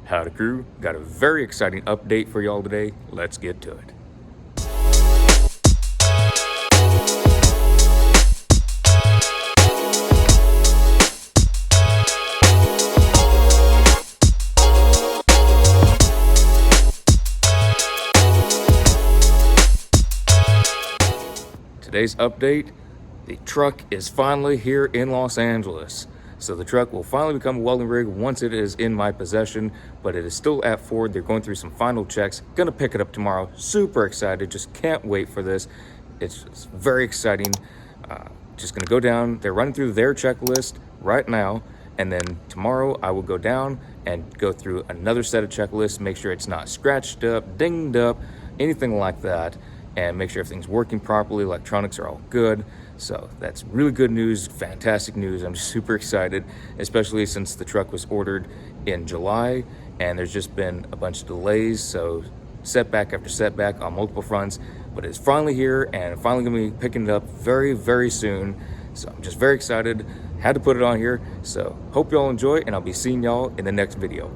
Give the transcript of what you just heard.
Howdy crew, got a very exciting update for y'all today. Let's get to it. Today's update, the truck is finally here in Los Angeles. So the truck will finally become a welding rig once it is in my possession, but it is still at Ford. They're going through some final checks. Gonna pick it up tomorrow. Super excited, just can't wait for this. It's very exciting. Just gonna go down, they're running through their checklist right now, and then tomorrow I will go down and go through another set of checklists, make sure it's not scratched up, dinged up, anything like that, and make sure everything's working properly, electronics are all good. So that's really good news, fantastic news. I'm super excited, especially since the truck was ordered in July and there's just been a bunch of delays. So setback after setback on multiple fronts, but it's finally here and finally gonna be picking it up very, very soon. So I'm just very excited, had to put it on here. So hope y'all enjoy, and I'll be seeing y'all in the next video.